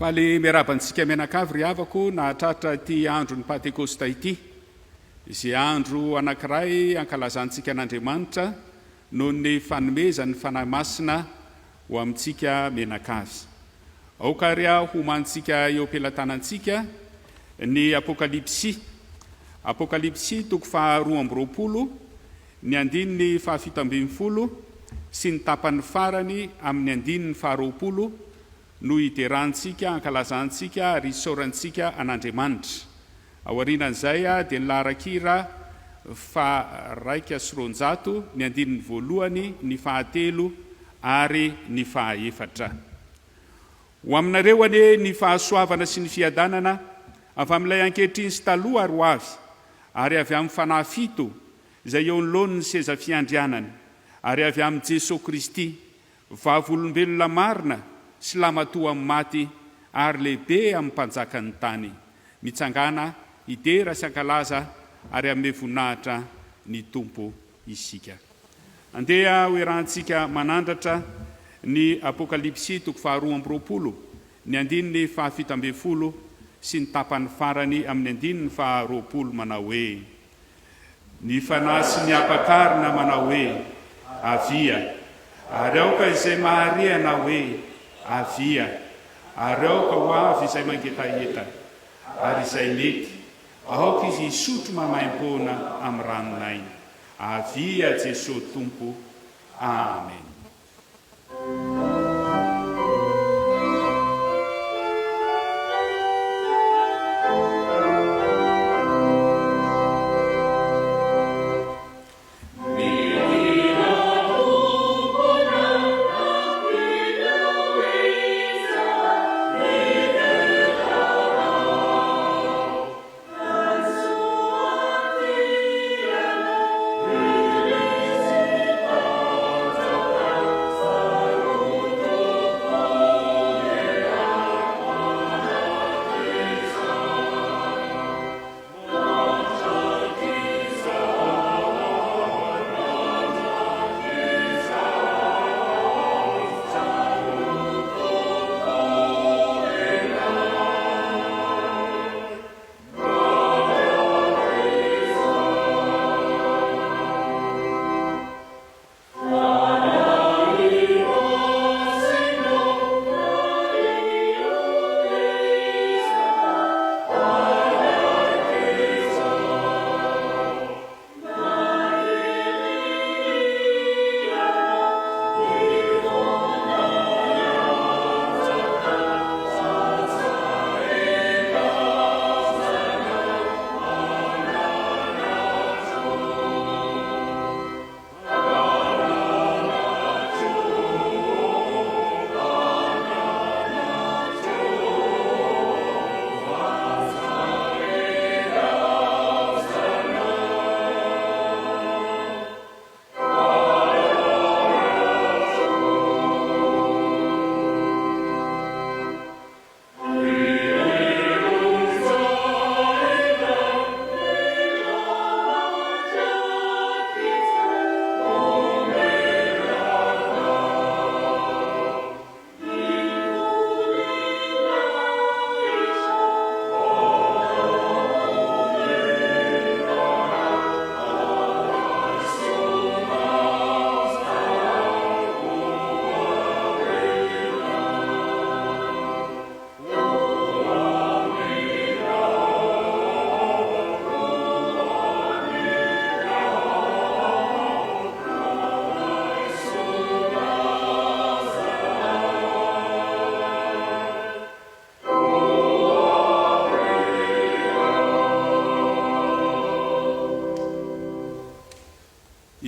Faly miarabantsika menakavy ry havako nahatratra ity andro ny Pentekosta ity, izay andro anankiray ankalazantsika an'Andriamanitra noho ny fanomezany fanahy masina ho amintsika menakavy. Aoka ry homantsika eo ampelantanantsika ny Apokalipsy toko faharoa amby roapolo, ny andininy fahafito ambin'ny folo sy ny tapany farany amin'ny andininy faharoapolo no iterantsika, ankalazantsika ary isaorantsika an'Andriamanitra. Aorianan'izay dia nilaharakira fa 100 ny andininy voalohany, ny fahatelo ary ny fahaefatra. Ho aminareo anie ny fahasoavana sy ny fiadanana avy amin'ilay ankehitriny sy taloha ary ho avy, ary avy amin'ny fanahy fito izay eo anoloan'ny seza fiandrianany, ary avy amin'ny Jesosy Kristy, vavolombelona marina sy lamatoa amin'ny maty ary lehibe amin'ny mpanjakany tany, mitsangana idera sy ankalaza ary amin'ny voninahitra ny Tompo isika. Andeha hoerantsika manandratra ny Apokalipsy toko faharoa amby roapolo, ny andininy fahafito ambin'ny folo sy ny tapany farany amin'ny andininy faharoapolo, manao hoe: ny fanahy sy ny ampakarina manao hoe avia, ary aoka izay maharihana hoe avia, ary aoka ho avy izay mangetaheta, ary izay mety aoka izy isotro mamaim-poana amin'ny ranonay. Avia Jesosy Tompo. Amen.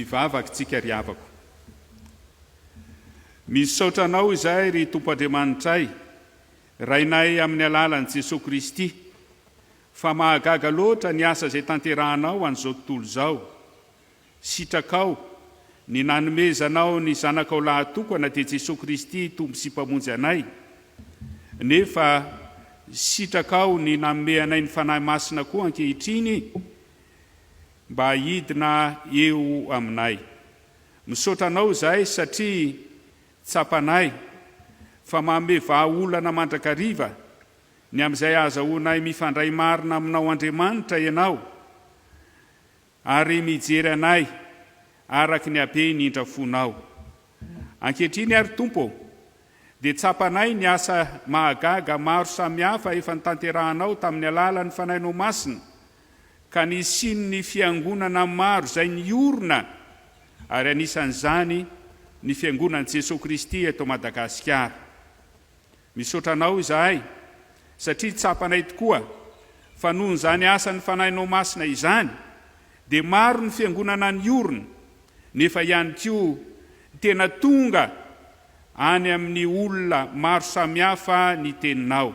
Ivavakintsika ry havako. Misaotra anao izay ry Tompo Andriamanitray, rainay amin'ny alalan'i Jesosy Kristy, fa mahagaga loatra ny asa izay tanterahanao an'izao tontolo izao. Sitrakao ny nanomezanao ny zanakao lahatokana dia Jesosy Kristy Tompo sy mpamonjy anay, nefa sitrakao ny nanome anay ny fanahy masina koa ankehitriny mba hidina eo aminay. Misaotra anao izahay satria tsapanay fa manome vahaolana mandrakariva ny amin'izay azahoanay mifandray marina aminao Andriamanitra ianao ary mijery anay araky ny habeny indra fonao. Ankehitriny ary Tompo, dia tsapanay ny asa mahagaga maro samihafa efa nitanterahanao tamin'ny alalan'ny fanahinao masina, ka nisiny ny fiangonana maro izay niorina, ary anisan'izany ny fiangonan'i Jesosy Kristy eto Madagasikara. Misaotra anao izahay, satria tsapanay tokoa fa noho izany asa ny fanahinao masina izany, dia maro ny fiangonana niorina, nefa ihany koa tena tonga any amin'ny olona maro samihafa ny teninao.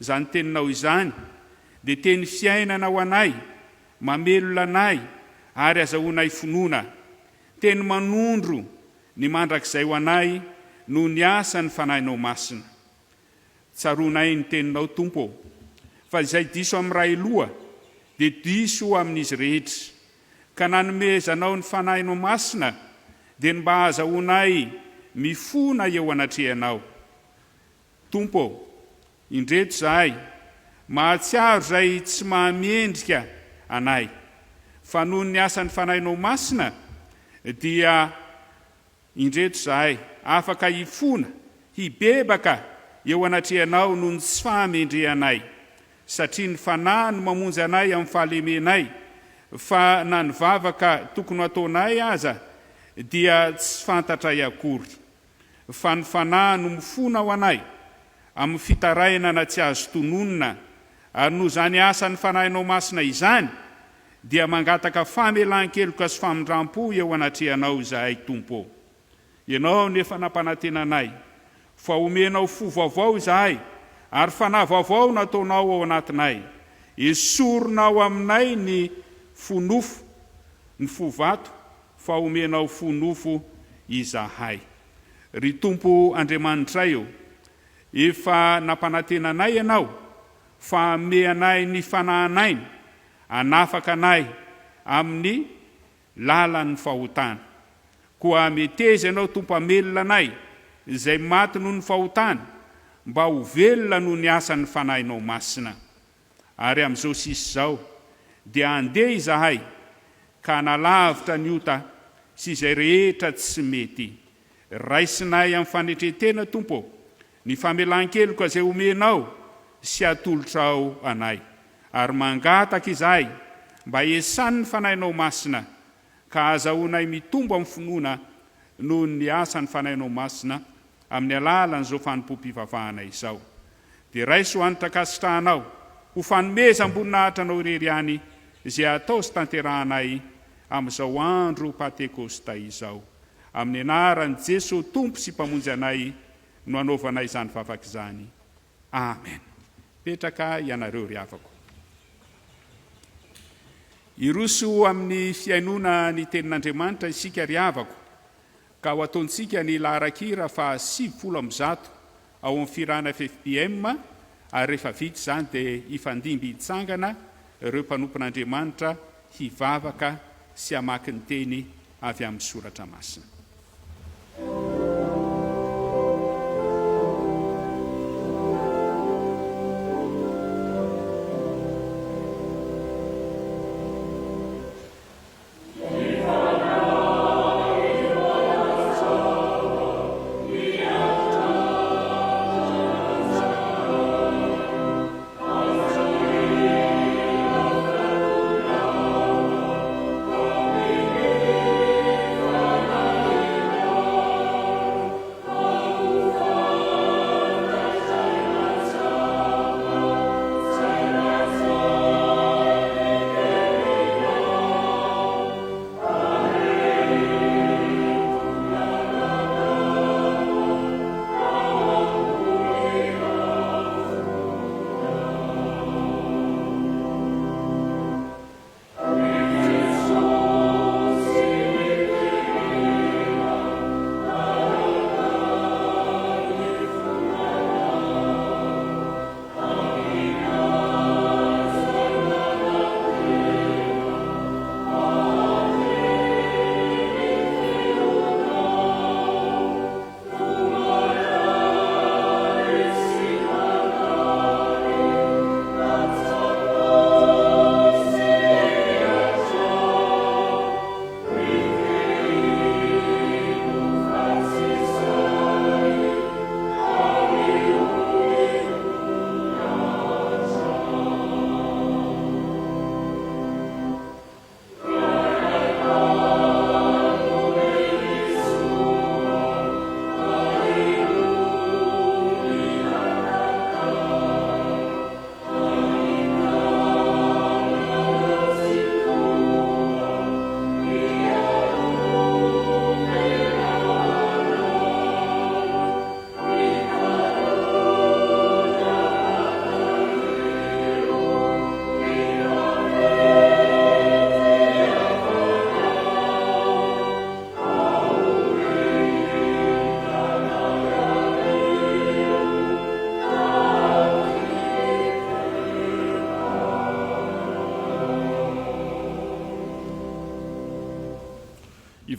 Izany teninao izany dia teny fiainana ho anay, mamelona anay ary azahoanay finoana, teny manondro ny mandrakizay ho anay noho ny asa ny fanahinao masina. Tsaroanay ny teninao Tompo, fa izay diso amin'ny ray loha dia diso amin'izy rehetra, ka nanomezanao ny fanahinao masina dia ny mba azahoanay mifona eo anatrehanao. Tompo, indreto izahay mahatsiaro izay tsy mahamiendrika anay, fa noho ny asan'ny fanahinao masina dia indreto izahay afaka hifona, hibebaka eo anatrehanao noho ny tsy fahamendrehanay, satria ny fanahy no mamonjy anay amin'ny fahalemenay, fa na ny vavaka tokony ataonay aza dia tsy fantatray akory, fa ny fanahy no mifona ho anay amin'ny fitaraina na tsy azo tononona, ary noho izany asa ny fanahinao masina izany dia mangataka famelan-keloka sy famindram-po eo anatrehanao izahay Tompo. Ianao nefa nampanantena anay, fa omenao fo vaovao izahay, ary fanahy vaovao nataonao ao anatinay. Esoronao aminay ny fonofo, ny fovato, fa omenao fonofo izahay. Ry Tompo Andriamanitray eo, efa nampanantena anay ianao, fa ame anay ny fanahinaina, anafaka anay amin'ny lalan'ny fahotana. Koa meteza ianao Tompo amelona anay izay maty noho ny fahotana, mba ho velona noho ny asan'ny fanahinao masina. Ary amin'izao sisy izao dia andeha izahay ka nalavitra ny ota sy izay rehetra tsy mety. Raisinay amin'ny fanetretena Tompo, ny famelan-keloka izay omenao sy atolotrao anay, ary mangataka izahay mba esan'ny fanahinao masina, ka azahoanay mitombo amin'ny finoana noho ny asan'ny fanahinao masina amin'ny alalan'izao fanompom-pivavahana izao. Dia raiso anitra kasitrahanao ho fanomeza ambony-nahitranao irery any izay atao sy tanterahanay amin'izao andro Pentekosta izao. Amin'ny anaran'i Jesosy Tompo sy mpamonjy anay no anaovanay izany vavaka izany. Amen. Petraka ianareo ry havako. Iroso amin'ny fiainona ny tenin'Andriamanitra isika ry havako, ka ho ataontsika ny laharan-kira fa 700 ao amin'ny firana Fjkm, ary rehefa vita izany dia hifandimby hitsangana ireo mpanompon'Andriamanitra hivavaka sy hamaky ny teny avy amin'ny soratra masina. Amen.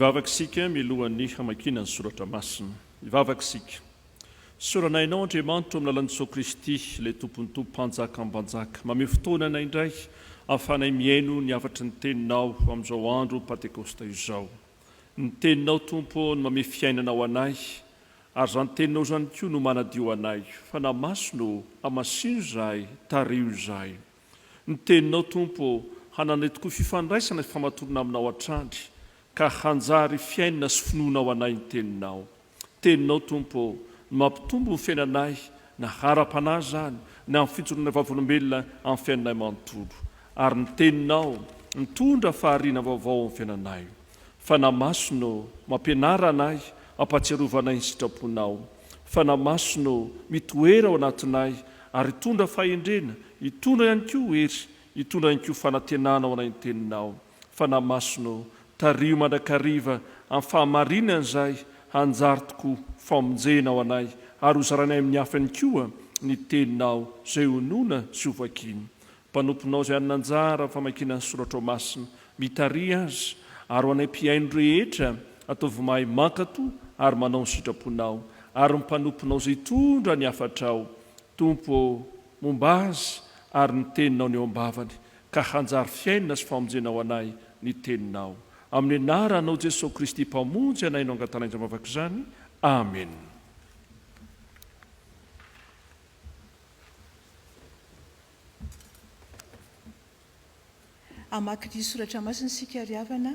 Ivavaka isika milohan'ny hamakiana ny soratra masina. Ivavaka isika. Soranainao Andriamanitra amin'ny alalan'i Jesosy Kristy, ilay tompon'ny tompo mpanjaka mpanjaka. Mame fotoana anay indray ahafahanay miaino ny afatry ny teninao amin'izao andro Pentekosta izao. Ny teninao Tompo no mame fiainanao anay, ary izany teninao izany koa no manadio anay, fa na maso no hamasino izahay, tario izahay. Ny teninao Tompo hananay tokoa fifandraisana famatorana aminao hatrandry, ka hanjary fiainana sy finoanao anay ny teninao. Teninao Tompo no mampitombo ny fiainanay na hara-panahy izany na amin'ny fitsorana vavolombelona amin'ny fiainanay manontolo. Ary ny teninao mitondra fahariana vaovao amin'ny fiainanay. Fa na maso no mampianara anay, ampatsiarovanay ny sitraponao. Fa na maso no mitoera ao anatinay, ary hitondra fahendrena, hitondra ihany koa hery, hitondra ihany koa fanantenana ao anay ny teninao. Fa na maso no tario mandrakariva amin'ny fahamarinana izay, hanjary tokoa famonjena ao anay, ary hozaranay amin'ny hafany koa ny teninao izay honona sy hovakiny. Mpanomponao izay ananjara famakiana ny soratra masina, mitary azy, ary ho anay mpiaino rehetra ataovy mahay mankato ary manao ny sitraponao, ary mpanomponao izay tondra ny afatrao. Tompo momba azy ary ny teninao ny eo ambavany, ka hanjary fiainana sy famonjenao anay ny teninao. Amin'ny anaranao Jesosy Kristy mpamonjy anay no angatanain'izay mavaka izany. Amen. Amaky ny soratra masina sika riavana,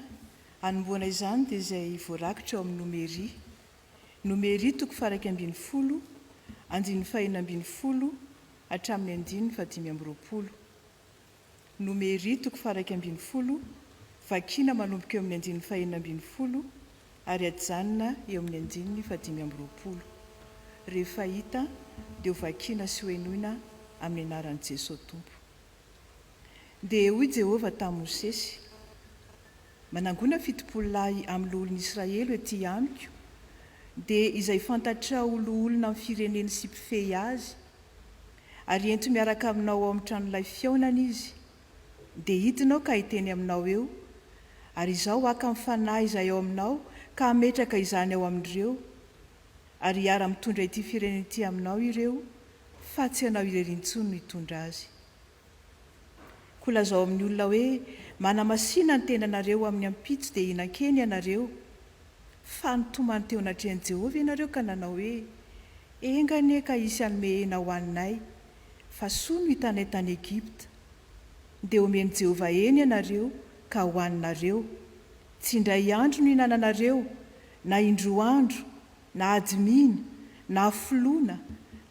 anomboana izany dia izay voarakitra ao amin'ny nomeria. Nomeria 2:1, 5:1 hatramin'ny 5:5. Nomeria 2:1, vakiana manomboka eo amin'ny 5:5 ary ajanona eo amin'ny 5:5. Rehefa hita dia ho vakiana sy hoenoina amin'ny anaran'i Jesosy Tompo. Dia hoy Jehovah tamin'i Mosesy: manangona fitopolo-lahy amin'ny olon'i Israely ety amiko, dia izay fantatra olona amin'ny fireneny sy mpifehy azy, ary ento miaraka aminao ao amin'ny tranon'ilay fiaonana izy, dia hidinao ka hiteny aminao eo, ary izaho aka amin'ny fanahy izay ao aminao ka hametraka izany ao amin'ireo, ary hiara mitondra ity fireneny ity aminao ireo, fa tsy ianao irery intsony no hitondra azy. Kolazao amin'ny olona hoe manamasina ny tenanareo amin'ny ampitso dia hinan-keny ianareo, fa nitomany teo anatrehan'i Jehovah ianareo ka nanao hoe: engane ka isy hanome-hena ho anay, fa soa no hitanay tany Egypta. Dia omeny Jehovah eny ianareo ka hoaninareo, tsy indray andro no hinananareo, na indroandro, na adimina, na foloana,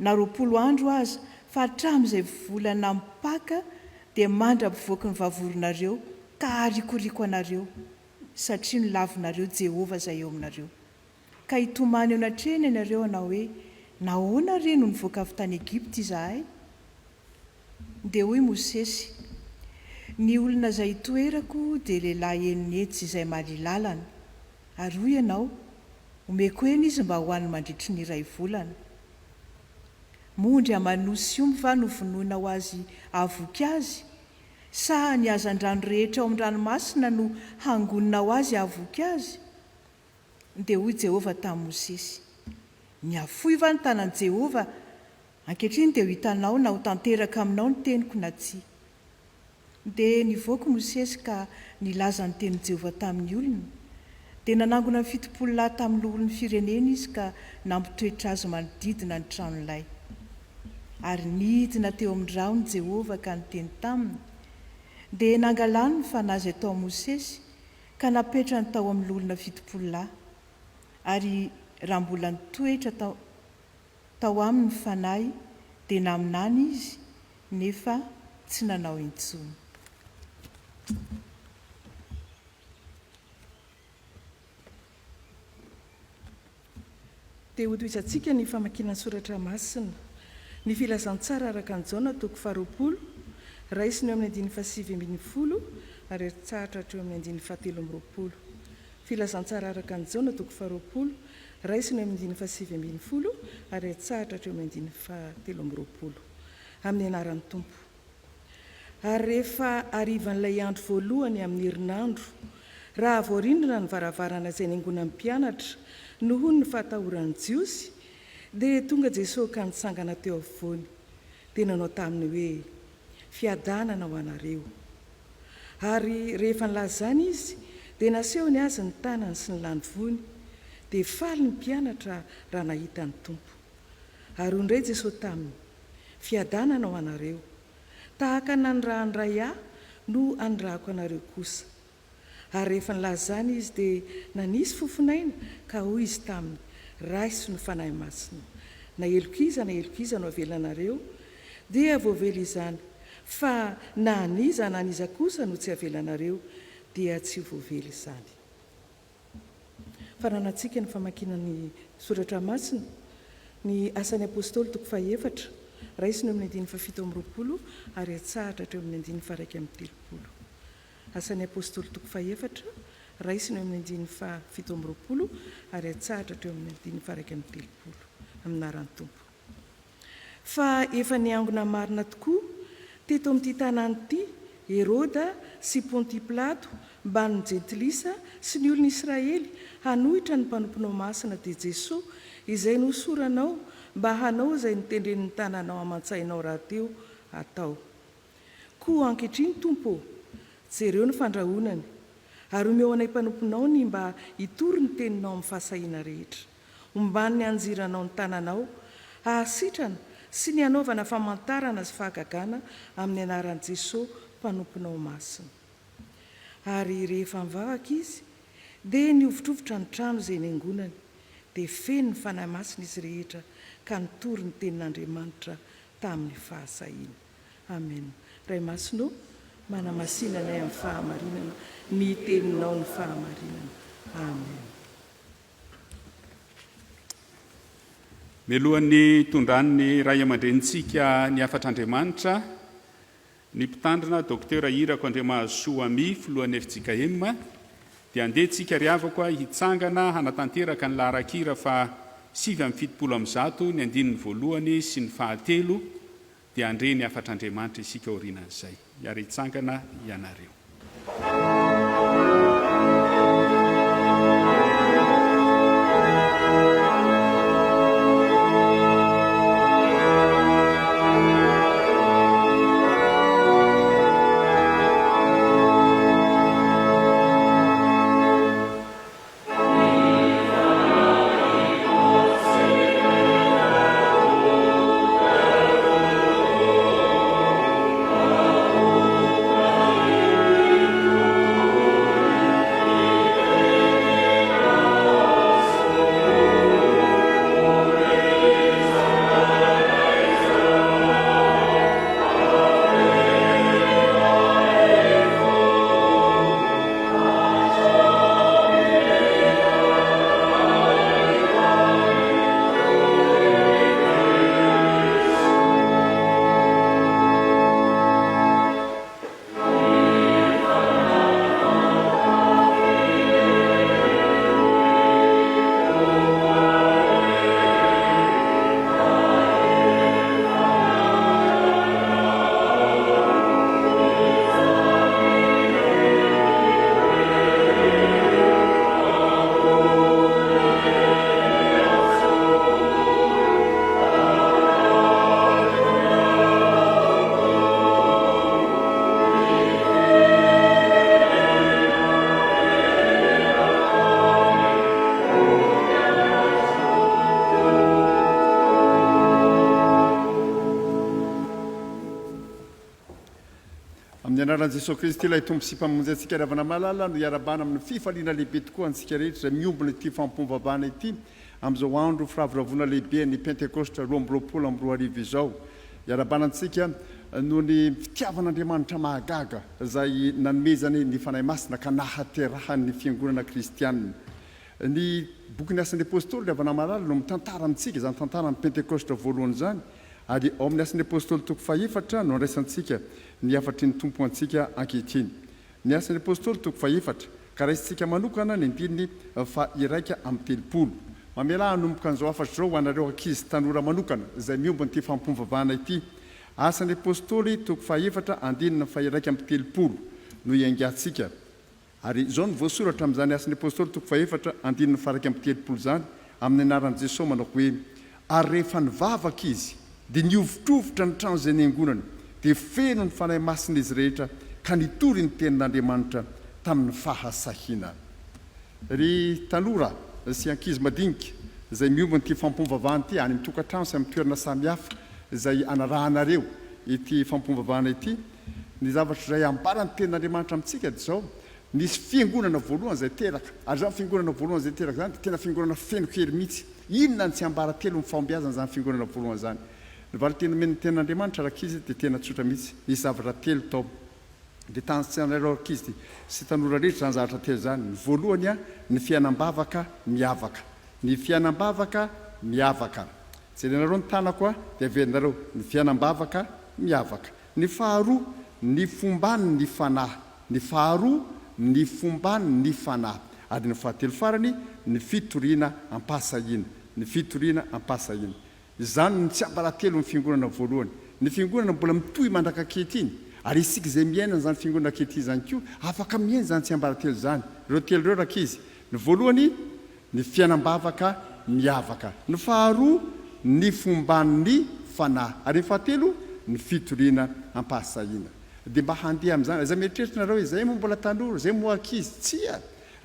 na 20 andro aza, fa hatramin'izay volana mipaka dia mandra-pivoaka ny vavoronareo ka harikoriko anareo, satria nilavinareo Jehovah izay eo aminareo. Ka hitomany eo anatrehana ianareo anao hoe: nahoana re no nivoaka avy tany Egypta izahay? Dia hoy Mosesy: ny olona izay toerako dia lehilahy enonetsy izay mahalilalana, ary hoy ianao: omeko eny izy mba ho an'ny mandritry ny 1 volana. Mondry amanosy omby va no vonoina ho azy avoky azy, sa ny hazan-drano rehetra ao amin'ny ranomasina no hangonina ho azy avoky azy? Dia hoy Jehovah tamin'i Mosesy: miafoy va ny tanan'i Jehovah? Ankehitriny dia ho hitanao na ho tanteraka aminao ny teniko na tsia. Dia nivoaka Mosesy ka nilaza ny tenin'i Jehovah tamin'ny olona, dia nanangona ny fitopolo-lahy tamin'ny olon'ny firenena izy ka nampitoetra azy manodidina ny tranon'ilay. Ary nidina teo amin'ny rahony Jehovah ka niteny taminy, dia nangalany ny fanazy atao Mosesy ka napetra ny tao amin'ny olona fitopolo-lahy. Ary raha mbola nitoetra tao aminy ny fanahy, dia naminany izy, nefa tsy nanao intsony. Dia hotoizantsika ny famakiana soratra masina. Ny filazantsara araka ny Jona 2:20, raisiny eo amin'ny 5:7 ary herintsaratra hatreo amin'ny 5:7. Filazantsara araka ny Jona 2:20, raisiny eo amin'ny 5:7 ary herintsaratra hatreo amin'ny 5:7. Amin'ny anaran'ny Tompo. Ary rehefa arivan'ilay andro voalohany amin'ny herinandro, raha voarindrina ny varavarana izay niangona ny mpianatra noho ny fahatahoran'ny jiosy dia tonga Jesosy ka nitsangana teo afovoany dia nanao taminy hoe fiadanana ho anareo. Ary rehefa nilazany izy dia naseho ny azy ny tanany sy ny lany vony dia faly ny mpianatra raha nahita ny Tompo. Ary ondray Jesosy taminy fiadanana ho anareo, tahaka nandrahandray ahy no andrahako anareo kosa. Ary rehefa nilazany izy dia nanisy fofinaina ka hoy izy taminy raisy no fanahy masina, na elo-kiza no avelanareo dia voavela izany, fa na aniza kosa no tsy avelanareo dia tsy voavela izany. Faranantsika ny famakinany soratra masina ny asan'ny apôstôly toko 4 raisiny amin'ny 720 ary atsahatra teo amin'ny 130. Asan'ny apôstôly toko 4 raisiny amin'ny 720 ary atsahatra teo amin'ny 130 aminaran'ny Tompo. Fa efa niangona marina tokoa teto amin'ity tanàna ity Herôda sy Ponty Pilato mba ny jentilisa sy ny olona Israely hanohitra ny mpanomponao masina dia Jesosy izay nosoranao mba hanao izay nitendren'ny tananao amantsainao raha teo atao. Koa ankehitriny Tompo, jereo ny fandrahonany ary omeo anay mpanomponao ny mba hitory ny teninao amin'ny fahasahiana rehetra, ombany ny anjiranao ny tananao, hahasitrana sy ny anaovana famantarana sy fahagagana amin'ny anaran'i Jesosy mpanomponao masina. Ary rehefa mivavaka izy dia niovitrovotra ny trano izay niangonany dia feno ny fanahy masina izy rehetra ka nitory ny tenin'Andriamanitra tamin'ny fahasahiana. Amen. Ray masinao manamasina nay amin'ny fahamarinana ny teninao ny fahamarinana. Amen. Melohan'ny tondran'ny ray aman-drenitsika ny afatr'Andriamanitra, ny mpitandrina Dr Irako 𝙁𝙤𝙑𝙁𝙁 filohan'ny Fjkm dia andehantsika riavako hitsangana hanatanteraka ny laharakira fa 770 ny andininy voalohany sy ny fahatelo dia andre ny afatr'Andriamanitra isika orinan'izay. Ary hitsangana ianareo. Anaran'i Jesosy Kristy ilay tompo sy mpamonjy antsika ravana malala no iarabana amin'ny fifaliana lehibe tokoa antsika rehetra miombona ity fampom-bavahana ity amin'izao andro firavoravona lehibe ny Pentekosta 2020 izao. Iarabana antsika no ny fitiavan'Andriamanitra mahagaga izay nanomezany ny fanahy masina ka nahaterahan'ny fiangonana kristianina. Ny boky ny asan'ny apôstôly ravana malala no mitantara amintsika izany tantara amin'ny Pentekosta voalohany izany. Ary ao amin'ny asan'ny apôstôly toko 4 no andraisantsika ny afatry ny tompo antsika ankehitriny. Ny asan'ny apôstôly toko 4 ka raisintsika manokana ny andininy fa iraika amin'ny telopolo. Mamela hanomboka an'izao afatra izao ho anareo ankizy tanora manokana izay miombona ity fampom-bavahana ity. Asan'ny apôstôly toko 4 andinina fa iraika amin'ny telopolo no iangatsika. ary zao ny voasoratra amin'izany asan'ny apôstôly toko fahefatra andininy faraka amin'ny telopolo zany amin'ny anaran'i Jesosy manao hoe ary rehefa nivavaka izy dia niovitrovotra ny trano izay niangonana dia feno ny fanahy masina izy rehetra ka nitory ny tenin'Andriamanitra tamin'ny fahasahiana. Ry tanora sy ankizy madinika izay miomba n'ity fampoavavahana ity any amin'ny tokantrano sy amin'ny toerana samihafa izay anarahanareo ity fampoavavahana ity, ny zavatra izay ambarany tenin'Andriamanitra amintsika dia zao: nisy fiangonana voalohany izay teraka, ary zany fiangonana voalohany izay teraka zany dia tena fiangonana feno hery mihitsy. Inona ny tsy ambara telo ny fahombiazana zany fiangonana voalohany zany? Ny valitena men'ny tenin'Andriamanitra rakizy dia tena tsotra mihitsy. Nisy zavatra telo tao dia tanitsanareo rakizy sy tanora rehetra zany zavatra telo zany. Ny voalohany a ny fiainam-bavaka miavaka, ny fiainam-bavaka miavaka. Jerenareo ny tanako a dia averinareo ny fiainam-bavaka miavaka. Ny faharoa ny fombany ny fanahy, ny faharoa ny fombany ny fanahy, ary ny fahatelo farany ny fitoriana ampasahiana, ny fitoriana ampasahiana. Izany ny tsy ambaratelo ny fiangonana voalohany. Ny fiangonana mbola mitohy mandraka ankehitriny, ary isika izay miaina zany fiangonana ankehitriny zany koa afaka miaina zany tsy ambaratelo zany. Ireo telo ireo rakizy: ny voalohany ny fiainam-bavaka miavaka, ny faharoa ny fombany fanahy, ary ny fahatelo ny fitoriana ampasahiana. Dia mba handeha amin'izany, izay mieritreritrareo izay moa mbola tanora, izay moa ankizy, tsia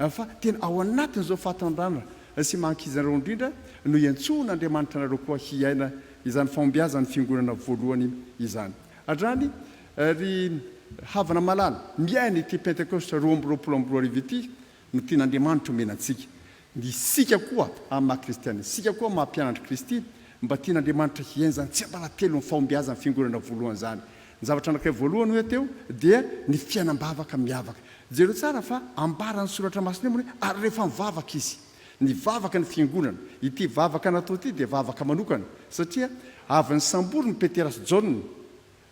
fa tena ao anatin'izao fahatandrana sy mahankizanareo indrindra no iantsoan'Andriamanitra anareo koa hiaina izany fahombiazany fiangonana voalohany izany. Adrany ry havana malala miaina ity Pentekosta 2024 ity no tian'Andriamanitra omenantsika. Ny isika koa amin'ny maha-kristiana, isika koa maha-mpianatra Kristy, mba tian'Andriamanitra hiaina zany tsy ambaratelo ny fahombiazany fiangonana voalohany zany. Ny zavatra anankiray voalohany hoe teo dia ny fiainam-bavaka miavaka. Jereo tsara fa ambarany soratra masina moa ary rehefa mivavaka izy, ny vavaka ny fiangonana, ity vavaka natao ity dia vavaka manokana, satria avy ny sambory ny Petera sy Jona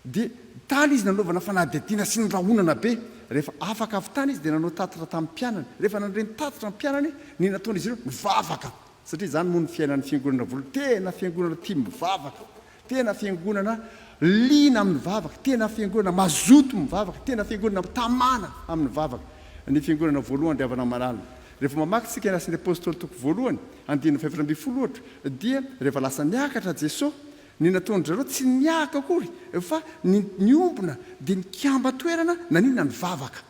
dia tany izy nanaovana fanadihadiana sy ny rahonana be. Rehefa afaka avy tany izy dia nanao tatitra tamin'ny mpianany. Rehefa nandreny tatitra ny mpianany, ny nataon'izy ireo mivavaka, satria zany moa ny fiainan'ny fiangonana voalohany. Tena fiangonana tia mivavaka, tena fiangonana liana amin'ny vavaka, tena fiangonana mazoto mivavaka, tena fiangonana tamana amin'ny vavaka. Ny fiangonana voalohany ry havana malala, rehefa mamaky tsika ny asan'ny apôstôly toko voalohany andininy 2 dia rehefa lasa niakatra Jesosy, ny nataon'izy ireo tsy niaka akory fa niombona dia nikamba toerana nanina ny vavaka.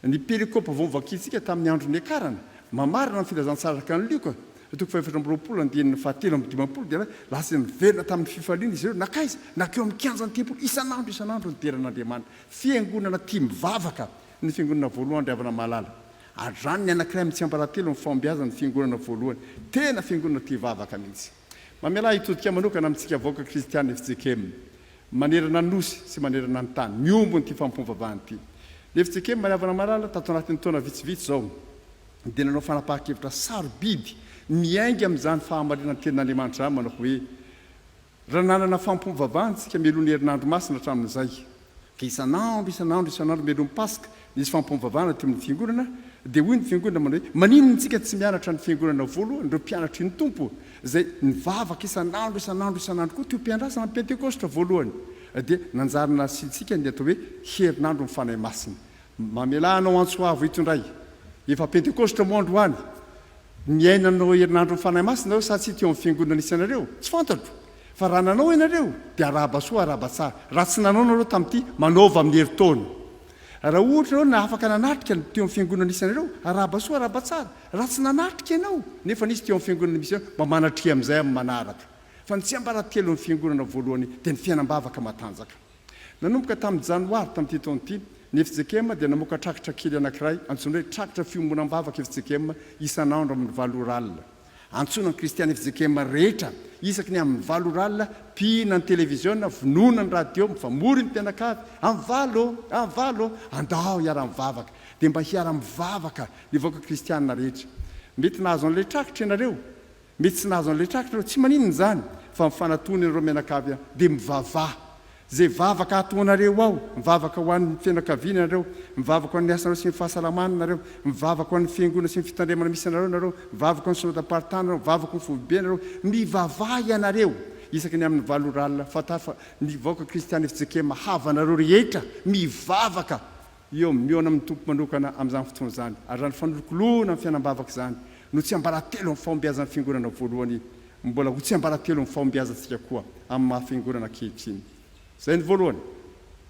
Ny perikôpa vaovakitsika tamin'ny andro ny akarana mamarina ny filazantsara araka ny Lioka toko 7 andininy 7 dia lasa miverina tamin'ny fifaliana izy ireo nakaiza nakeo amin'ny kianjan'ny tempolo isanandro ny teran'Andriamanitra. Fiangonana tia mivavaka ny fiangonana voalohany ry havana malala. Adrany ny anankiray amin'ny tsy ambaratelo ny fahombiazany fiangonana voalohany, tena fiangonana tia vavaka mihitsy. Mamela hitodika manokana amintsika vahoaka kristiana Fjkm, manerana ny nosy sy manerana ny tany, miombo nyity fampoavavahana ity. Ny Fjkm ry havana malala tato anatin'ny taona vitsivitsy zao dia nanao fanapahan-kevitra sarobidy miainga amin'izany fahamarinan'ny tenin'Andriamanitra manao hoe raha nanana fampoavavahana tsika mialohan'ny herinandro masina hatramin'izay ka isanandro mialohan'ny Pasika nisy fampoavavahana teo amin'ny fiangonana, dia hoy ny fiangonana manao hoe maninona tsika tsy mianatra ny fiangonana voalohany, ireo mpianatry ny Tompo izay nivavaka isanandro koa teo mpiandrasana ny Pentekosta voalohany. Dia nanjarina sintsika ny atao hoe herinandro ny fanahy masina. Mamelanao antsoavo itondray efa Pentekosta moandroany miainanao herinandro ny fanahy masina sa tsy teo amin'ny fiangonana isanareo, tsy fantatro. Fa raha nanao ianareo dia araba soa araba tsara, raha tsy nanao nareo tamin'ity manaova amin'ny herintaona. Raha ohatra ianao na afaka nanatrika teo amin'ny fiangonana isanareo, araba soa araba tsara. Raha tsy nanatrika ianao nefa nisy teo amin'ny fiangonana misy mba manatria amin'izay amin'ny manaraka. Fa ny tsy ambaratelo ny fiangonana voalohany dia ny fiainam-bavaka matanjaka. Nanomboka tamin'ny janoary tamin'ity taona ity, ny Fjkm dia namoaka trakotra kely anankiray antsoina hoe trakotra fiombonam-bavaka Fjkm isanandro amin'ny 7 alina. Antsoina ny kristiana Fjkm rehetra isaky ny amin'ny 7 alina, pihina ny televiziona, vonoina ny radio, mifamory ny mpianakavy, amin'ny valo andao hiara-mivavaka. Dia mba hiara-mivavaka ny vahoaka kristiana rehetra. Mety nahazo an'ilay trakotra ianareo, mety tsy nahazo an'ilay trakotra, tsy maninona izany fa mifanatony ireo mianakavy dia mivavaha. Zay vavaka atoanareo ao, mivavaka ho an'ny fianakaviana nareo, mivavaka ho an'ny asanareo sy ny fahasalamana nareo, mivavaka ho an'ny fiangonana sy ny fitandremana misy anareo nareo, mivavaka ho an'ny sonadapartana nareo, mivavaka ho ny foibe nareo, mivavaha ianareo isaky ny amin'ny 7 alina. Fatafy ny vahoaka kristiana Fjkm havanareo rehetra mivavaka eo miona amin'ny tompo manokana amin'izany fotoana zany ary zany fanolokolona amin'ny fiainam-bavaka zany no tsy ambaratelo amin'ny fahombiazan'ny fiangonana voalohany mbola ho tsy ambaratelo amin'ny fahombiazantsika koa amin'ny mahafiangonana kehitriny zay ny voalohany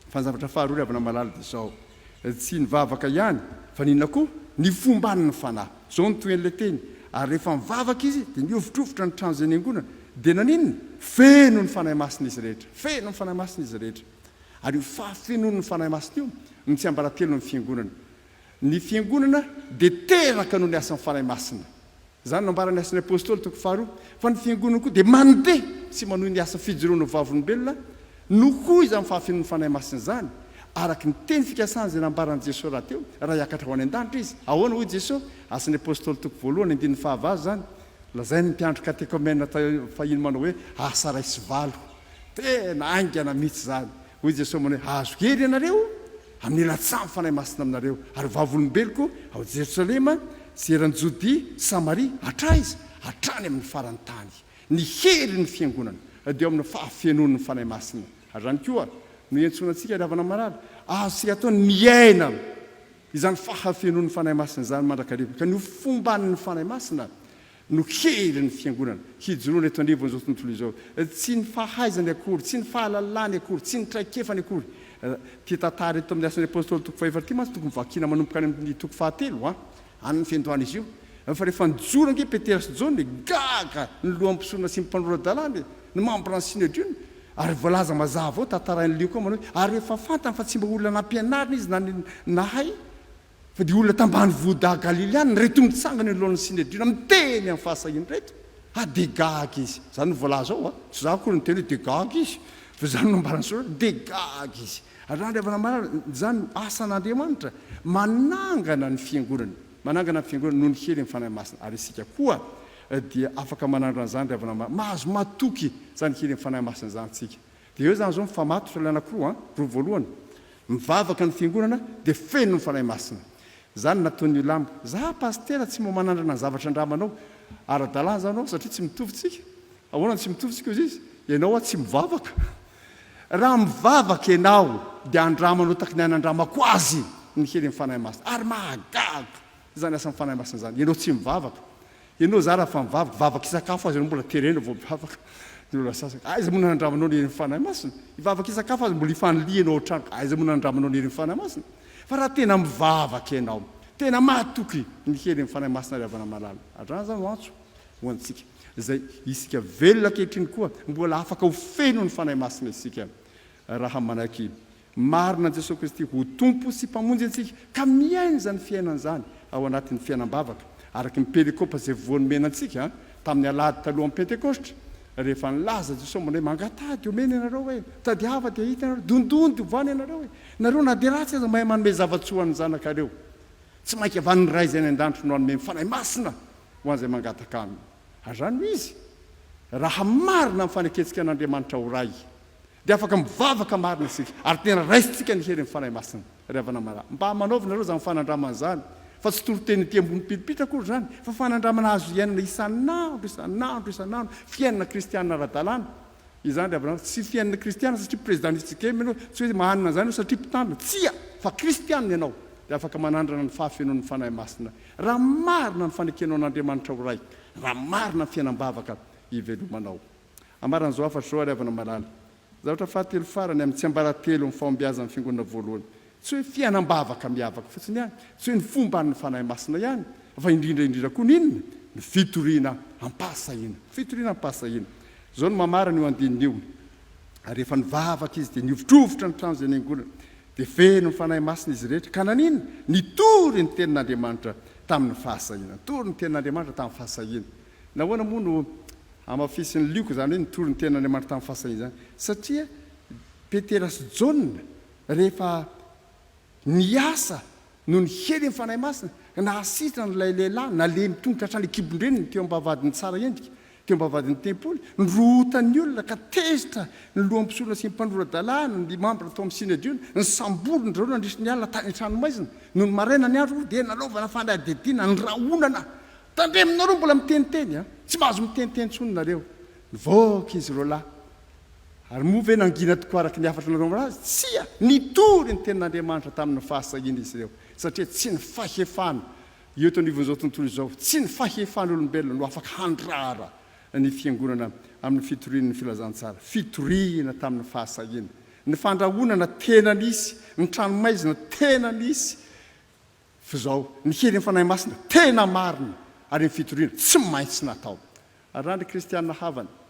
fa ny zavatra faharoa avana malala dia zao tsy ny vavaka ihany fa ninona koa ny fomban'ny fanahy zao ny toen'ilay teny ary rehefa mivavaka izy dia miovitrovotra ny trano zay ny angonana dia naninona feno ny fanahy masina izy rehetra feno ny fanahy masina izy rehetra ary io fahafenon'ny fanahy masina io no tsy ambaratelo ny fiangonana ny fiangonana dia teraka noho ny asan'ny fanahy masina zany no ambarany asan'ny apôstôly toko faharoa fa ny fiangonana koa dia mandeha sy manohy ny asa fijoroana vavolombelona no koa izy amin'ny fahafenon'ny fanahy masina zany araky ny teny fikasana zay nambaran'i Jesosy raha teo raha hiakatra ho any an-danitra izy ahoana hoy Jesosy asan'ny apôstôly toko voalohany andininy fahavalo zany lazainy mpiandro katekômena fahiny manao hoe asa ray sy valo tena aingana mihitsy zany hoy Jesosy manao hoe azo hery ianareo amin'ny elatsamy fanahy masina aminareo ary vavolombeloko ao Jerosalema sy eran'ny Jodia Samaria hatraiza hatrany amin'ny farany tany ny hery ny fiangonana dia amin'ny fahafianon'ny fanahy masina ary zany koa no entsonantsika ravana marary azo atao miaina izany fahafianon'ny fanahy masina zany mandrakarivo ka ny fomban'ny fanahy masina no hery ny fiangonana hijoroana eto andrivony zao tontolo izao tsy ny fahaizany akory tsy ny fahalalany akory tsy ny traikefany akory tia tantara eto amin'ny asan'ny apôstôly toko fahaefatra ty mantsy tokony vakina manomboka any amin'ny toko fahatelo an'ny fiandohana izy io fa rehefa nijoro ange Petera sy Jona gaga ny lohampisorona sy mpanora-dalàna ny mampiransiana driona ary voalaza mazava ao tantarain'lio koa manao hoe ary rehefa fantany fa tsy mba olona nampianarina izy nahay fa dia olona tambany voda Galileana reto mitsangana ny lohan'ny Sinedriona miteny amin'ny fahasahiny reto dia gaga izy zany no voalaza ao tsy za koa ny teny hoe dia gaga izy fa zany no ambarany sora dia gaga izy ary raha revana marara zany asan'Andriamanitra manangana ny fiangonana manangana ny fiangonana noho ny hery ny fanahy masina ary isika koa dia afaka manandrana zany revana marara mahazo matoky zany hery ny fanahy masina zany tsika dia eo zany zao mifamatotra ilay anankiroa roa voalohany mivavaka ny fiangonana dia feno ny fanahy masina zany nataon'ny lamba za pastera tsy mo manandrana ny zavatra andramanao ara-dalàna zany ao satria tsy mitovytsika ahoana tsy mitovytsika izy ianao tsy mivavaka raha mivavaka ianao dia andramanao taky ny anandramako azy ny hery ny fanahy masina ary mahagaga zany asan'ny fanahy masina zany ianao tsy mivavaka ianao za raha fa mivavaka vavaka isakafo azy anao mbola terena vao mivavaka aiza moa nanandramanao ny hery ny fanahy masina ivavaka isakafo azy mbola ifanili ianao trano aiza moa nanandramanao ny hery ny fanahy masina fa raha tena mivavaka ianao tena matoky ny hery ny fanahy masina ravana malala adrana zany antso ho antsika zay isika velona kehitriny koa mbola afaka ho feno ny fanahy masina isika raha manaky marina an Jesosy Kristy ho tompo sy mpamonjy antsika ka miainy zany fiainana zany ao anatin'ny fiainam-bavaka araky ny perikopa zay voany mena antsika tamin'ny alady taloha amin'ny Pentekosta rehefa nilaza Jesosy manao hoe mangatady omena ianareo hoe tadiava dia hita ianareo dondony dia ovany ianareo hoe nareo na dia ratsy aza mahay manome zavatsoan'ny zanakareo tsy mainka avan'ny ray zay ny an-danitro no anome fanahy masina ho an'izay mangataka aminy ary zany izy raha marina amin'ny faneketsika an'Andriamanitra ho ray dia afaka mivavaka marina isika ary tena raisitsika ny hery ny fanahy masina ravana mara mba manaovinareo zany fanandramana zany fa tsy toroteny ty ambony pilipitra akory zany fa fanandramana azo iainana isan'andro fiainana kristianina ara-dalàna izany ravana tsy fiainana kristianina satria président Fjkm ianao tsy hoe mahanina zany satria mpitandrina tsia fa kristianina ianao dia afaka manandrana ny fahafenon'ny fanahy masina raha marina ny fanekenao an'Andriamanitra ho ray raha marina ny fiainam-bavaka ivelomanao amaran'izao afatra zao ravana malala zavatra fahatelo farany amin'ny tsy ambaratelo ny fahombiazan'ny fiangonana voalohany tsy hoe fiainam-bavaka miavaka fotsiny ihany tsy hoe ny fomba ny fanahy masina ihany fa indrindraindrindra koa ninona ny fitoriana ampahasahina zao no mamarana io andinina io rehefa nivavaka izy dia niovitrovotra ny trano zay ny angonana dia feno ny fanahy masina izy rehetra ka nanina nitory ny tenin'Andriamanitra tamin'ny fahasahina tory ny tenin'Andriamanitra tamin'ny fahasahina nahoana moa no amafisiny lioko zany hoe nitory ny tenin'Andriamanitra tamin'ny fahasahina zany satria Petera sy Jona rehefa niasa no ny hery ny fanahy masina nahasitra n'ilay lehilahy nale mitongotra hatrany kibondreniny teo ambavadiny tsara endrika teo ambavadiny tempoly nyrotany olona ka tezitra ny lohampisorona sy mpanora-dalàna ny mambra atao amin'ny Sinedriona ny samborony reo nandrisy ny alina tany tranomaizina no ny maraina ny andro dia nalaovana fanadidina ny raonana tandreminareo mbola miteniteny tsy mahazo miteniteny tsony nareo nivoaka izy reo lahy ary moa ve nangina tokoa araky ny afatra nareo azy tsia nitory ny tenin'Andriamanitra tamin'ny fahasahina izy ireo satria tsy ny fahefana eo tonivon'izao tontolo izao tsy ny fahefana olombelona no afaka handrara ny fiangonana amin'ny fitorian'ny filazantsara fitoriana tamin'ny fahasahina ny fandrahonana tena nisy ny tranomaizina tena nisy fa zao ny hery ny fanahy masina tena marina ary ny fitoriana tsy maintsy natao ary raha ny kristianina havana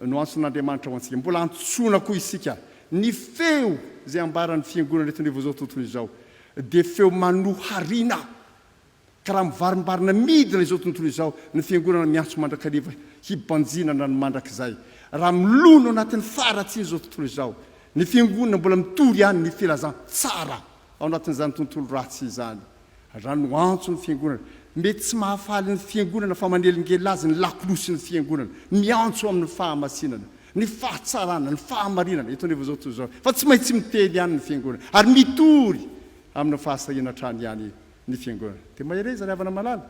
no antson'Andriamanitra ho antsika mbola antsoina koa isika ny feo zay ambaran'ny fiangonana eton'evo zao tontolo izao dia feo manoharina ka raha mivarimbarina midina izao tontolo izao ny fiangonana miantso mandrakariva hibanjinana ny mandrakizay raha milono anatin'ny faratsiny izao tontolo izao ny fiangonana mbola mitory ihany ny filazan tsara ao anatin'izany tontolo ratsy izany raha no antso ny fiangonana mety tsy mahafaly ny fiangonana fa manelingely azy ny lakolosy ny fiangonana miantso amin'ny fahamasinana ny fahatsarana ny fahamarinana eton'evo zao tontolo izao fa tsy maintsy mitely ihany ny fiangonana ary mitory amin'ny fahasahina trano ihany ny fiangonana dia mahereza ry havana malala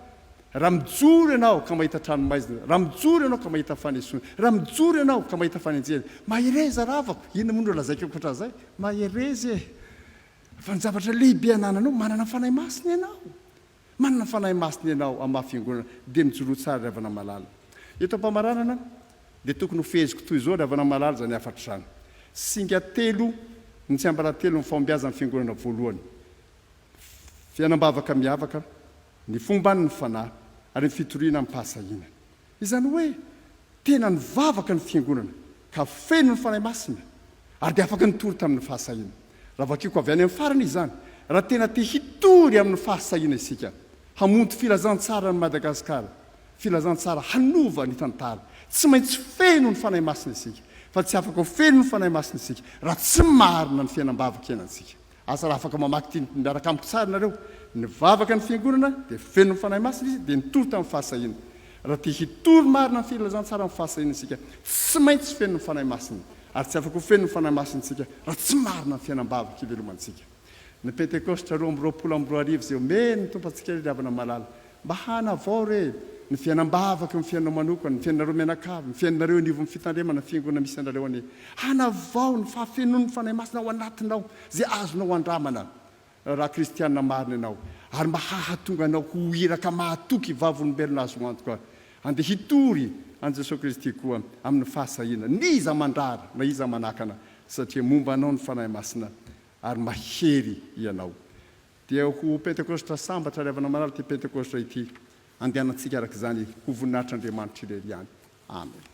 raha mijoro ianao ka mahita tranomaizina raha mijoro ianao ka mahita fanesona raha mijoro ianao ka mahita fanenjena mahereza ravako inona moa no lazaiko ankoatra zay mahereza e fa ny zavatra lehibe anananao manana fanahy masina ianao manana fanahy masina ianao amin'ny mahafiangonana dia mijoro tsara ry havana malala eto am-pamaranana dia tokony ho feheziko toy izao ry havana malala zany afatra zany singa telo ny tsy ambaratelo ny fahombiazan'ny fiangonana voalohany fianambavaka miavaka ny fomba ny fanahy ary ny fitoriana amin'ny fahasahina izany hoe tena ny vavaka ny fiangonana ka feno ny fanahy masina ary dia afaka nitory tamin'ny fahasahina raha vakiko avy any amin'ny farany izany raha tena te hitory amin'ny fahasahina isika hamonto filazantsara ny Madagasikara filazantsara hanova ny tantara tsy maintsy feno ny fanahy masina isika fa tsy afaka ho feno ny fanahy masina isika raha tsy marina ny fiainam-bavaka ianantsika asa raha afaka mamaky ty miaraka amiko tsara nareo ny vavaka ny fiangonana dia feno ny fanahy masina izy dia nitory tamin'ny fahasahina raha te hitory marina ny filazantsara amin'ny fahasahina isika tsy maintsy feno ny fanahy masina ary tsy afaka ho feno ny fanahy masina isika raha tsy marina ny fiainam-bavaka ivelomantsika ny Pentekosta 2 zay omeny ny tompo antsika ry havana malala mba hana avao re ny fiainam-bavaka ny fiainao manokana ny fiainareo mianakavy ny fiainareo nivo amin'ny fitandremana fiangonana misy anareo any hana avao ny fahafenony ny fanahy masina ao anatinao zay azonao andramana raha kristianina marina ianao ary mba hahatonga anao ho iraka mahatoky vavolombelona azo antoka andeha hitory an Jesosy Kristy koa amin'ny fahasahina niza mandrara na iza manakana satria momba anao ny fanahy masina ary mahery ianao dia ho Pentekosta sambatra ry havana malala ty Pentekosta ity andehanantsika araka izany ho voninahitr'Andriamanitra irery ihany amen.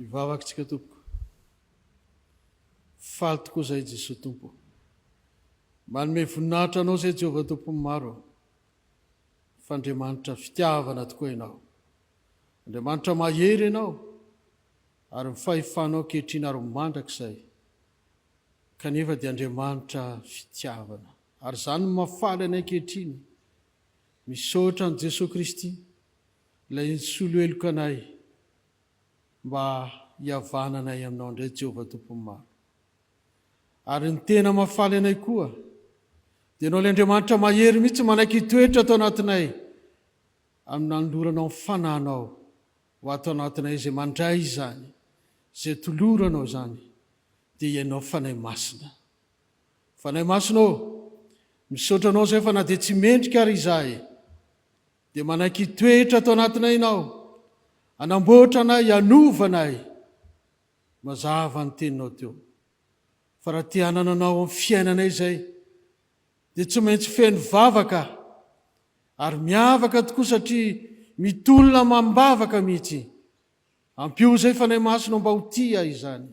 Ivavakitsika tompoko faly tokoa zay Jesosy tompo manome voninahitra anao zay Jehovah tompo maro fa Andriamanitra fitiavana tokoa ianao Andriamanitra mahery ianao ary mifahefanao ankehitriny ary mandrakizay kanefa dia Andriamanitra fitiavana ary zany mafaly anay ankehitriny misaotra ny Jesosy Kristy ilay nisolo heloka anay mba hiavananay aminao indray Jehovah tompo maro ary ny tena mafaly anay koa dia ianao ilay Andriamanitra mahery mihitsy manaiky toetra atao anatinay amin'ny nanoloranao ny fanahinao ho atao anatinay izay mandray zany izay toloranao zany dia ianao fanahy masina. Fanahy masina misaotra anao zay fa na dia tsy mendrika ary izahay, dia manaiky toetra atao anatinay ianao, anamboatra anay, anovanay, mazava ny teninao teo. Fa raha tia hanananao amin'ny fiainanay izay, dia tsy maintsy feno vavaka, ary miavaka tokoa satria mitolona mambavaka mihitsy. Ampio zay fanahy masina mba ho tia izany.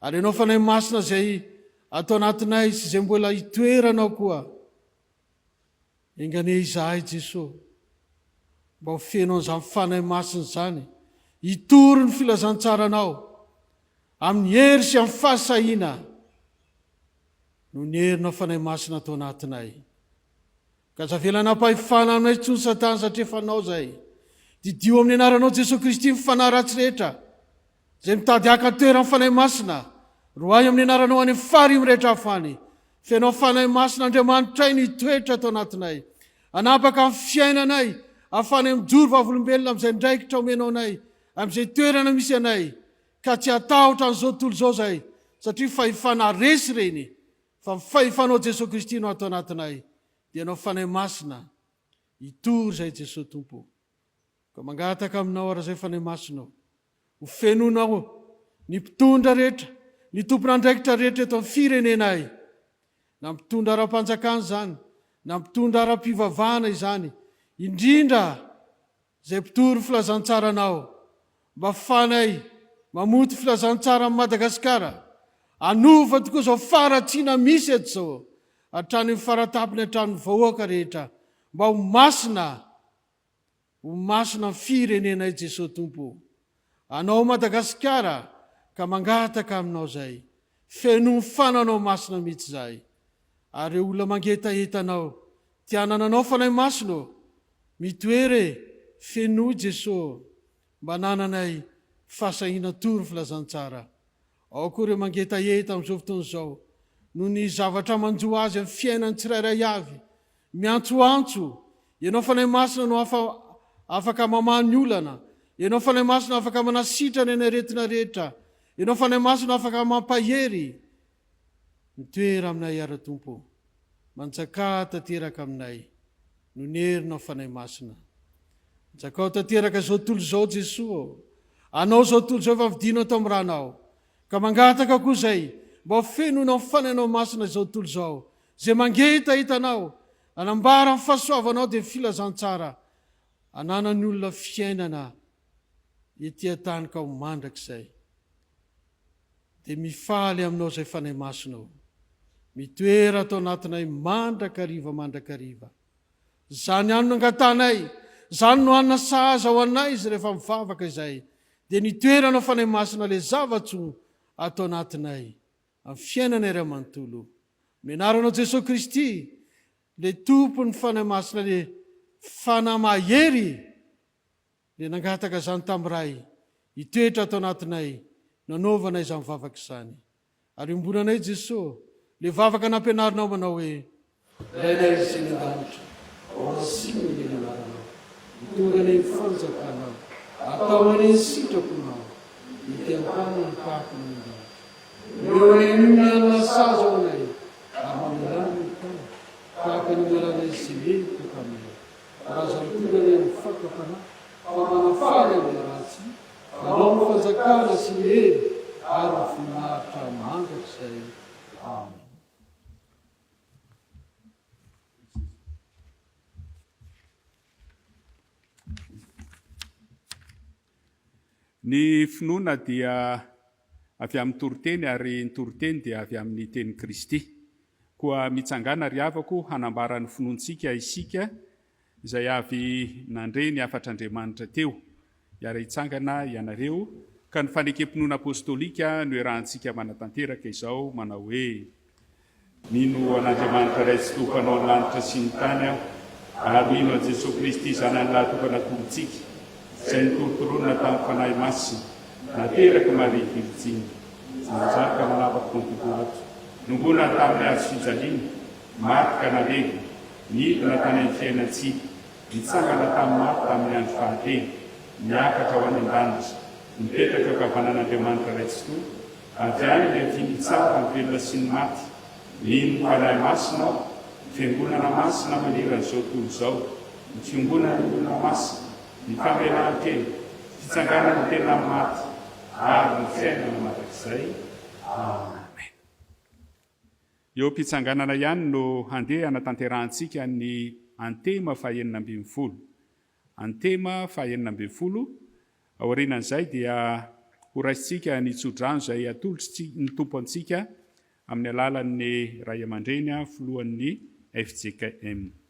Ary ianao fanahy masina zay atao anatinay sy zay mbola hitoeranao koa, engane izahay Jesosy, mba ho fenao an'izany fanahy masina zany, hitory ny filazantsaranao amin'ny hery sy amin'ny fahasahiana, no ny herinao fanahy masina atao anatinay. Ka zavelana ampahefana aminay tsony Satana satria fanao zay. Didio amin'ny anaranao Jesosy Kristy ny fanahy ratsy rehetra, zay mitady haka toerana amin'ny fanahy masina, roay amin'ny anaranao any amin'ny fary rehetra hafany. Fenao fanahy masina Andriamanitra ny toetra atao anatinay, anapaka amin'ny fiainanay, afany mijoro vavolombelona amin'izay ndraikitra omenao anay, amin'izay toerana misy anay, ka tsy atahotra an'izao tontolo izao zay, satria fahefana resy reny, fa fahefanao Jesosy Kristy no atao anatinay. Dia ianao fanahy masina, hitory zay Jesosy Tompo. Ka mangataka aminao ara zay fanahy masinao, ho fenonao ny mpitondra rehetra, ny tompon'andraikitra rehetra eto amin'ny firenenay, na mpitondra ara-panjakana zany, na mpitondra ara-pivavahana izany, indrindra zay mpitory filazantsaranao, mba fanay mamoty filazantsara amin'ny Madagasikara, anova tokoa zao faratsiana misy eto zao, hatrany ny faratapiny hatrany vahoaka rehetra, mba ho masina ny firenenay Jesosy Tompo. Anao Madagasikara, ka mangataka aminao zay, feno fananao masina mihitsy zay. Ary olona mangetahetanao, tianananao fanahy masina, mitoere feno Jesosy, mba nananay fahasahiana tory filazantsara. Ao koa ireo mangetaheta amin'izao fotoana izao, no ny zavatra manjo azy amin'ny fiainany tsirairay avy, miantsoantso. Ianao fanahy masina no afaka mamany olana, ianao fanahy masina afaka manasitrana ny aretina rehetra, ianao fanahy masina afaka mampahery. Mitoera aminay ara Tompo, manjakà tanteraka aminay, no ny herinao fanahy masina. Manjakao tanteraka izao tontolo izao Jesosy, anao izao tontolo izao efa vidinao atao amin'ny ranao, ka mangataka koa zay, mba ho fenonao fanahinao masina izao tontolo izao, zay mangeta hitanao, anambara amin'ny fahasoavanao dia filazantsara, ananany olona fiainana etỳ tany ka ho mandrakizay. Dia mifaly aminao zay fanahy masinao, mitoera atao anatinay mandrakariva. Zany ano no angatanay, zany no anona sahaza ho anay izy rehefa mivavaka izay. Dia nitoeranao fanahy masina le zavatso atao anatinay, amin'ny fiainanay iray manontolo. Menaranao Jesosy Kristy, le tompony fanahy masina, le fanahy mahery, le nangataka zany tamin'iray, hitoetra atao anatinay, nanaovanay izany vavaka izany. Ary ombonanay Jesosy, le vavaka nampianarinao manao hoe, rainay izay ny an-danitra, ao asiny ny anaranao, mitonga ny fanjakanao, atao any ny sitraponao, hitiantany ny pako ny andao. Eo any miala sazy ao anay, ary mamelany ny tany, tahaka ny mialanay izay mentoka aminay. Raza mitonga ny amin'ny fakapana, fa manafary amin'ny ratsy, anao ny fanjakana sy ny hery, ary ny voninahitra mangakizay. Amen. Ny finoana dia avy amin'ny toriteny, ary ny toriteny dia avy amin'ny teny Kristy. Koa mitsangana ry havako hanambarany finoantsika isika, izay avy nandre ny afatr'Andriamanitra teo. Iara hitsangana ianareo, ka ny fanekem-pinoana apôstôlika no iarahantsika manatanteraka izao, manao hoe: mino an'Andriamanitra iray tsy tompanao ny lanitra sy ny tany aho, ary mino a Jesosy Kristy zanany lahy tompanatolontsika, izay nitorotoronana tamin'ny fanahy masina, nateraka Maria Virjiny, nanjaka manapaka Ponto Pilato, nombona tamin'ny azo fijaliana, maty ka naleva, nidina tany amin'ny fiainantsika, nitsangana tamin'ny maty tamin'ny andro fahatelo, niakatra ho any an-danitra, nipetraka eo ankavanan'Andriamanitra iray tsy tompo, avy any le dimy tsara ny velona sy ny maty ino panahy masina fiangonana masina maniran'izao tontolo izao ny fiangonana ny olona masina ny famelan-teny fitsanganany tena maty ary ny fiainana mandrakizay. Amen. Eo mpitsanganana ihany no handeha hanatanterantsika ny antema fahaenina ambin'ny folo. Antema fahaenina ambin'ny folo, aorianan'izay dia horaisitsika ny tsodrano izay atolotra ny tompo antsika amin'ny alalan'ny ray aman-dreny filohan'ny Fjkm.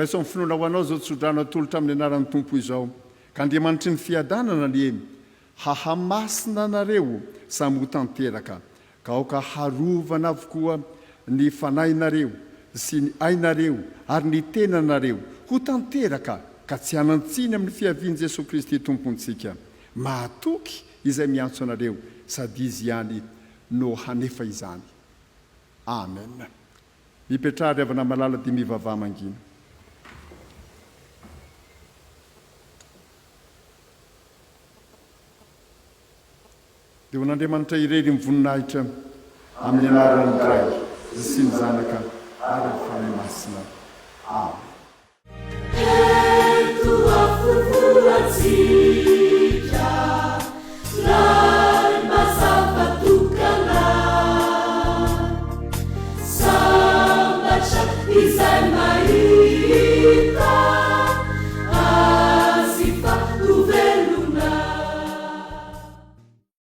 raiso amin'ny finoana ho anao zao tsodrano atolotra amin'ny anaran'ny tompo izao ka andriamanitry ny fiadanana ny emy hahamasina anareo samy ho tanteraka ka aoka harovana avokoa ny fanahinareo sy ny ainareo ary ny tenanareo ho tanteraka ka tsy hanantsiny amin'ny fiaviany Jesosy Kristy tompontsika mahatoky izay miantso anareo, sady izy ihany no hanefa izany. Amen. mipetrahary avana malala dia mivavaha mangina. Dia ho n'Andriamanitra irery mivoninahitra amin'ny anaran'ny Ray sy ny Zanaka ary ny Fanahy Masina. Amen.